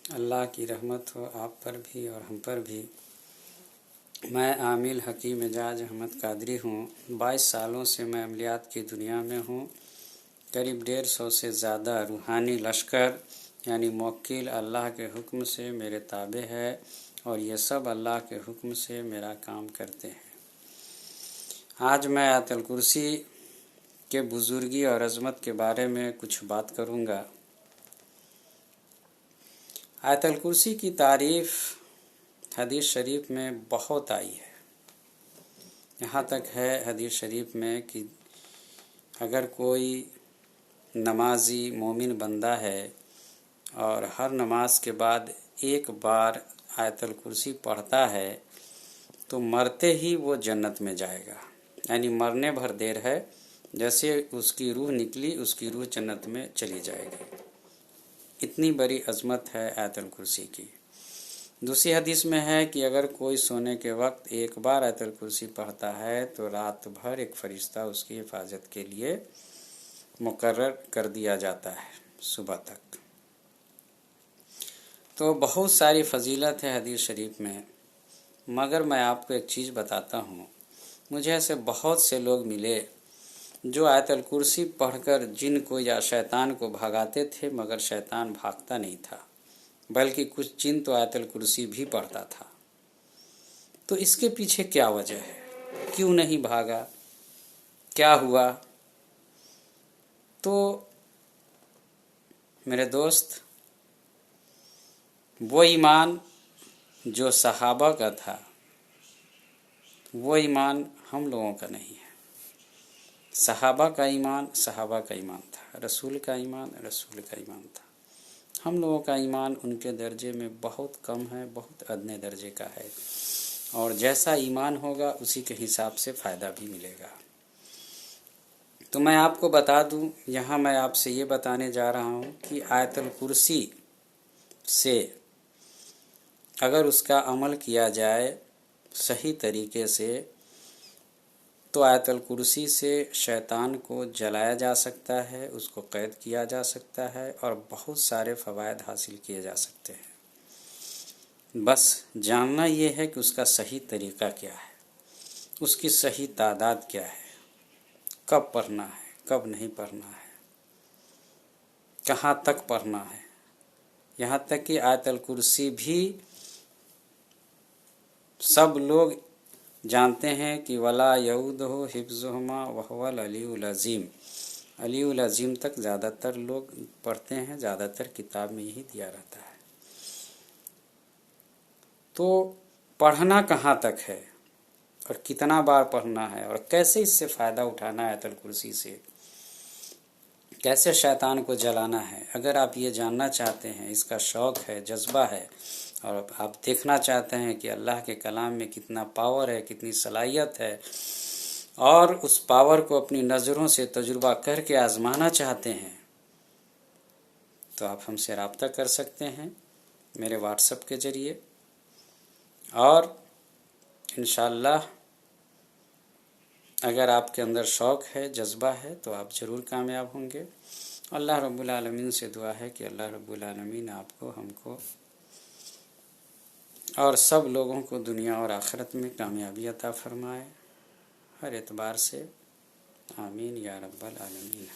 اللہ کی رحمت ہو آپ پر بھی اور ہم پر بھی۔ میں عامل حکیم اعجاز احمد قادری ہوں۔ 22 سالوں سے میں عملیات کی دنیا میں ہوں۔ قریب 150 سے زیادہ روحانی لشکر یعنی موکل اللہ کے حکم سے میرے تابع ہے، اور یہ سب اللہ کے حکم سے میرا کام کرتے ہیں۔ آج میں آیت الکرسی کے بزرگی اور عظمت کے بارے میں کچھ بات کروں گا۔ آیت الکرسی کی تعریف حدیث شریف میں بہت آئی ہے۔ یہاں تک ہے حدیث شریف میں کہ اگر کوئی نمازی مومن بندہ ہے اور ہر نماز کے بعد ایک بار آیت الکرسی پڑھتا ہے تو مرتے ہی وہ جنت میں جائے گا، یعنی مرنے بھر دیر ہے، جیسے اس کی روح نکلی اس کی روح جنت میں چلی جائے گی۔ اتنی بڑی عظمت ہے آیت الکرسی کی۔ دوسری حدیث میں ہے کہ اگر کوئی سونے کے وقت ایک بار آیت الکرسی پڑھتا ہے تو رات بھر ایک فرشتہ اس کی حفاظت کے لیے مقرر کر دیا جاتا ہے صبح تک۔ تو بہت ساری فضیلت ہے حدیث شریف میں، مگر میں آپ کو ایک چیز بتاتا ہوں۔ مجھے ایسے بہت سے لوگ ملے جو آیت الکرسی پڑھ کر جن کو یا شیطان کو بھگاتے تھے، مگر شیطان بھاگتا نہیں تھا، بلکہ کچھ جن تو آیت الکرسی بھی پڑھتا تھا۔ تو اس کے پیچھے کیا وجہ ہے؟ کیوں نہیں بھاگا؟ کیا ہوا؟ تو میرے دوست، وہ ایمان جو صحابہ کا تھا وہ ایمان ہم لوگوں کا نہیں ہے۔ صحابہ کا ایمان صحابہ کا ایمان تھا، رسول کا ایمان رسول کا ایمان تھا۔ ہم لوگوں کا ایمان ان کے درجے میں بہت کم ہے، بہت ادنے درجے کا ہے، اور جیسا ایمان ہوگا اسی کے حساب سے فائدہ بھی ملے گا۔ تو میں آپ کو بتا دوں، یہاں میں آپ سے یہ بتانے جا رہا ہوں کہ آیت الکرسی سے اگر اس کا عمل کیا جائے صحیح طریقے سے تو آیت الکرسی سے شیطان کو جلایا جا سکتا ہے، اس کو قید کیا جا سکتا ہے، اور بہت سارے فوائد حاصل کیے جا سکتے ہیں۔ بس جاننا یہ ہے کہ اس کا صحیح طریقہ کیا ہے، اس کی صحیح تعداد کیا ہے، کب پڑھنا ہے کب نہیں پڑھنا ہے، کہاں تک پڑھنا ہے۔ یہاں تک کہ آیت الکرسی بھی سب لوگ جانتے ہیں کہ وَلَا يَؤُودُهُ حِفْظُهُمَا وَهُوَ الْعَلِيُّ الْعَظِيمُ، علی العظیم تک زیادہ تر لوگ پڑھتے ہیں، زیادہ تر کتاب میں یہی دیا رہتا ہے۔ تو پڑھنا کہاں تک ہے اور کتنا بار پڑھنا ہے، اور کیسے اس سے فائدہ اٹھانا ہے، آیت الکرسی سے کیسے شیطان کو جلانا ہے، اگر آپ یہ جاننا چاہتے ہیں، اس کا شوق ہے، جذبہ ہے، اور آپ دیکھنا چاہتے ہیں کہ اللہ کے کلام میں کتنا پاور ہے، کتنی صلاحیت ہے، اور اس پاور کو اپنی نظروں سے تجربہ کر کے آزمانا چاہتے ہیں، تو آپ ہم سے رابطہ کر سکتے ہیں میرے واٹس ایپ کے ذریعے، اور انشاءاللہ اگر آپ کے اندر شوق ہے، جذبہ ہے، تو آپ ضرور کامیاب ہوں گے۔ اللہ رب العالمین سے دعا ہے کہ اللہ رب العالمین آپ کو، ہم کو اور سب لوگوں کو دنیا اور آخرت میں کامیابی عطا فرمائے، ہر اعتبار سے، آمین یا رب العالمین۔